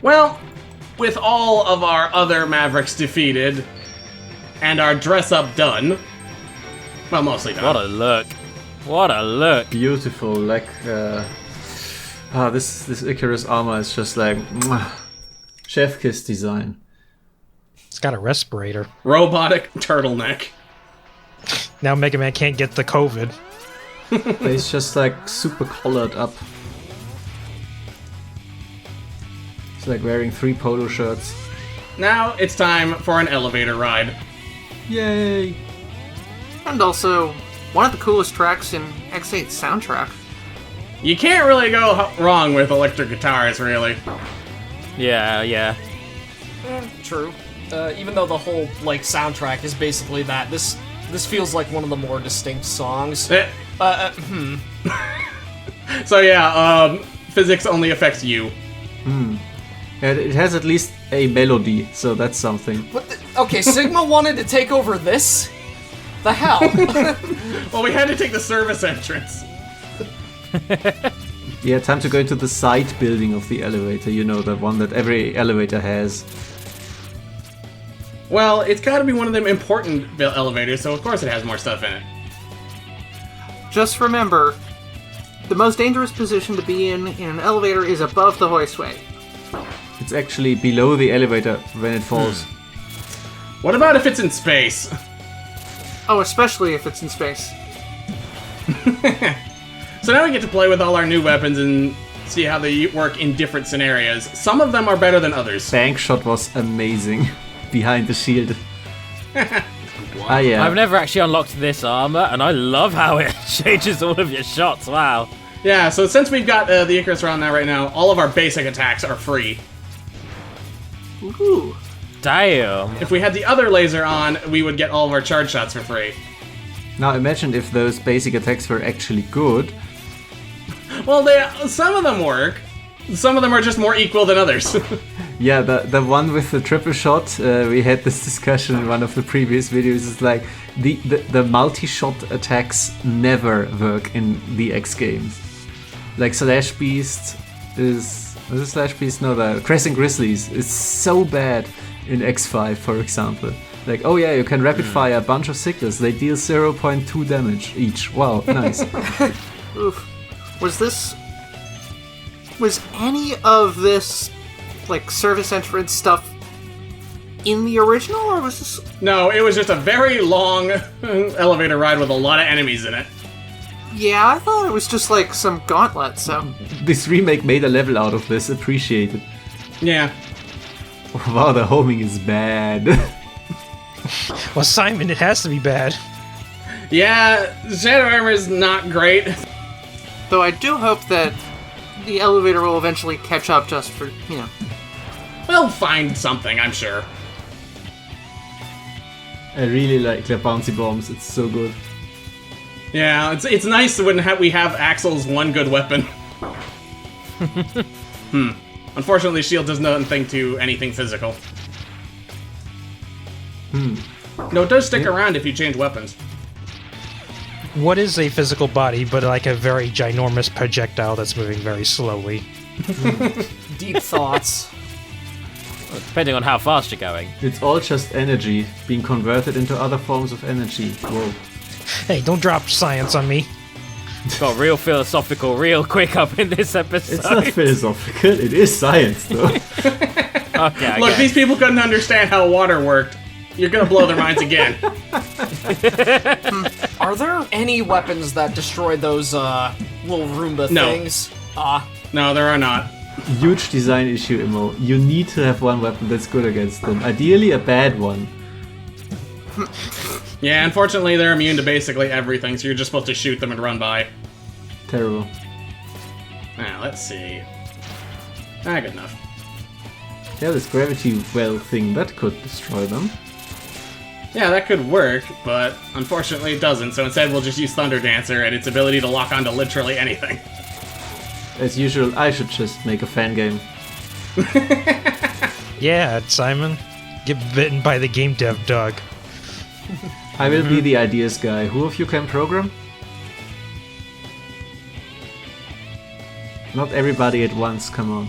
Well, with all of our other Mavericks defeated, and our dress-up done, well, mostly done. What a look. What a look. Beautiful, like, this Icarus armor is just like, mwah, chef kiss design. It's got a respirator. Robotic turtleneck. Now Mega Man can't get the COVID. He's just like super collared up. He's like wearing 3 polo shirts. Now it's time for an elevator ride. Yay! And also, one of the coolest tracks in X8's soundtrack. You can't really go wrong with electric guitars, really. Yeah. True. Even though the whole soundtrack is basically that, this feels like one of the more distinct songs. So yeah, physics only affects you. And it has at least a melody, so that's something. Okay, Sigma wanted to take over this? The hell? Well, we had to take the service entrance. Yeah, time to go into the side building of the elevator, you know, the one that every elevator has. Well, it's gotta be one of them important elevators, so of course it has more stuff in it. Just remember, the most dangerous position to be in an elevator is above the hoistway. It's actually below the elevator when it falls. What about if it's in space? Oh, especially if it's in space. So now we get to play with all our new weapons and see how they work in different scenarios. Some of them are better than others. Bank shot was amazing. Behind the shield. Ah, yeah. I've never actually unlocked this armor, and I love how it changes all of your shots. Wow. Yeah, so since we've got the Icarus around now right now, all of our basic attacks are free. Ooh. Damn. If we had the other laser on, we would get all of our charge shots for free. Now imagine if those basic attacks were actually good. Well, some of them work. Some of them are just more equal than others. Yeah, the one with the triple shot, we had this discussion in one of the previous videos. It's like the multi-shot attacks never work in the X games. Like Slash Beast was it Slash Beast? No, the Crescent Grizzlies is so bad in X5, for example. Like, oh yeah, you can rapid fire a bunch of signals. They deal 0.2 damage each. Wow, nice. Oof. Was any of this, service entrance stuff in the original, or was this... No, it was just a very long elevator ride with a lot of enemies in it. Yeah, I thought it was just, some gauntlet, so... This remake made a level out of this, appreciate it. Yeah. Wow, the homing is bad. Well, Simon, it has to be bad. Yeah, Shadow Armor is not great. Though I do hope that the elevator will eventually catch up just for, We'll find something, I'm sure. I really like the bouncy bombs, it's so good. Yeah, it's nice when we have Axel's one good weapon. Unfortunately, Shield does nothing to anything physical. No, it does stick around if you change weapons. What is a physical body but a very ginormous projectile that's moving very slowly? Deep thoughts. Well, depending on how fast you're going. It's all just energy, being converted into other forms of energy. Whoa. Hey, don't drop science on me. Got real philosophical real quick up in this episode. It's not philosophical, it is science though. Okay, Look, these people couldn't understand how water worked. You're gonna blow their minds again. Are there any weapons that destroy those little Roomba things? No, there are not. Huge design issue, Immo. You need to have one weapon that's good against them. Ideally a bad one. Yeah, unfortunately they're immune to basically everything, so you're just supposed to shoot them and run by. Terrible. Now, let's see. Good enough. Yeah, this gravity well thing, that could destroy them. Yeah, that could work, but unfortunately it doesn't, so instead we'll just use Thunder Dancer and its ability to lock onto literally anything. As usual, I should just make a fan game. Yeah, Simon. Get bitten by the game dev dog. I will be the ideas guy. Who of you can program? Not everybody at once, come on.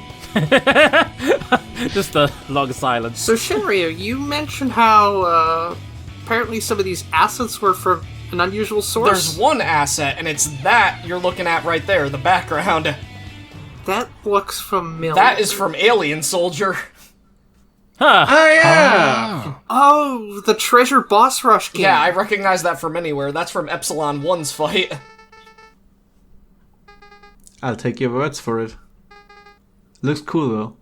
Just a long silence. So Shinryu, you mentioned how apparently some of these assets were from an unusual source. There's one asset, and it's that you're looking at right there, the background. That looks familiar. That is from Alien Soldier. Huh. Oh yeah. Oh, the Treasure Boss Rush game. Yeah, I recognize that from anywhere. That's from Epsilon 1's fight. I'll take your words for it. Looks cool though.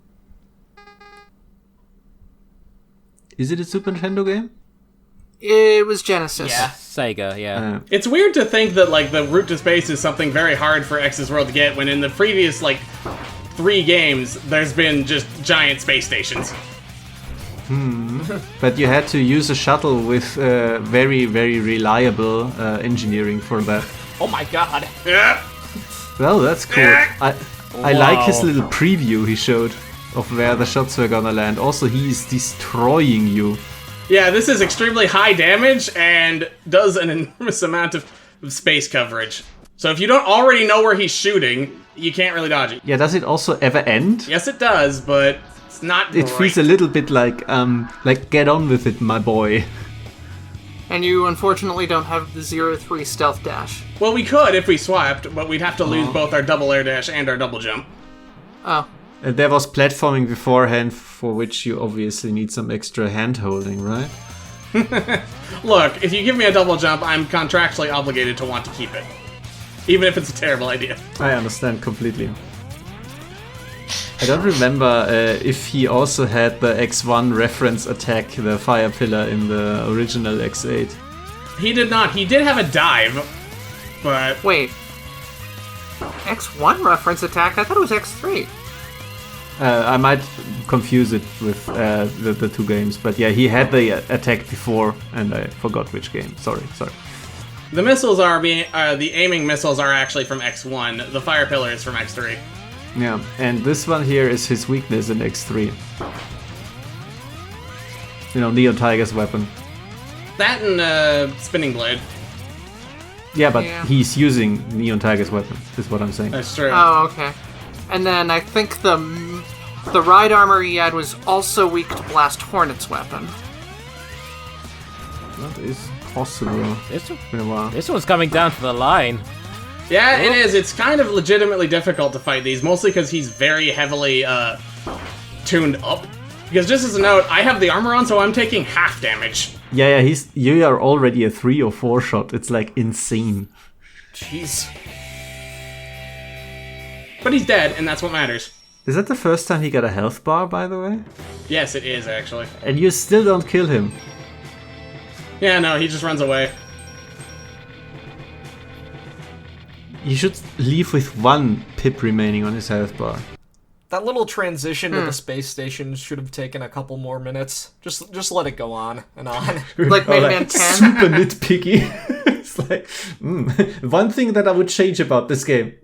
Is it a Super Nintendo game? It was Genesis. Yeah. Sega, yeah. It's weird to think that like the route to space is something very hard for X's World to get when in the previous like 3 games there's been just giant space stations. But you had to use a shuttle with very, very reliable engineering for that. Oh my god. Yeah. Well, that's cool. I like his little preview he showed of where the shots were gonna land. Also, he's destroying you. Yeah, this is extremely high damage and does an enormous amount of space coverage. So if you don't already know where he's shooting, you can't really dodge it. Yeah, does it also ever end? Yes, it does, but it's not It great. feels a little bit like get on with it, my boy. And you unfortunately don't have the 0-3 stealth dash. Well, we could if we swapped, but we'd have to lose both our double air dash and our double jump. Oh. There was platforming beforehand, for which you obviously need some extra hand-holding, right? Look, if you give me a double jump, I'm contractually obligated to want to keep it. Even if it's a terrible idea. I understand completely. I don't remember if he also had the X1 reference attack, the fire pillar in the original X8. He did not. He did have a dive, but... Wait. X1 reference attack? I thought it was X3. I might confuse it with the 2 games, but yeah, he had the attack before, and I forgot which game. Sorry. The missiles are being... the aiming missiles are actually from X1. The fire pillar is from X3. Yeah, and this one here is his weakness in X3. You know, Neon Tiger's weapon. That and Spinning Blade. Yeah, but Yeah. he's using Neon Tiger's weapon, is what I'm saying. That's true. Oh, okay. And then I think the ride armor he had was also weak to Blast Hornet's weapon. That is possible. This, Been a while. this one's coming down to the line. Yeah, it is. It's kind of legitimately difficult to fight these, mostly because he's very heavily tuned up. Because just as a note, I have the armor on, so I'm taking half damage. Yeah, you are already a 3 or 4 shot. It's like insane. Jeez. But he's dead, and that's what matters. Is that the first time he got a health bar, by the way? Yes, it is, actually. And you still don't kill him. Yeah, no, he just runs away. You should leave with 1 pip remaining on his health bar. That little transition to the space station should have taken a couple more minutes. Just let it go on and on. Like Or Mega Man 10? super nitpicky. It's like, one thing that I would change about this game.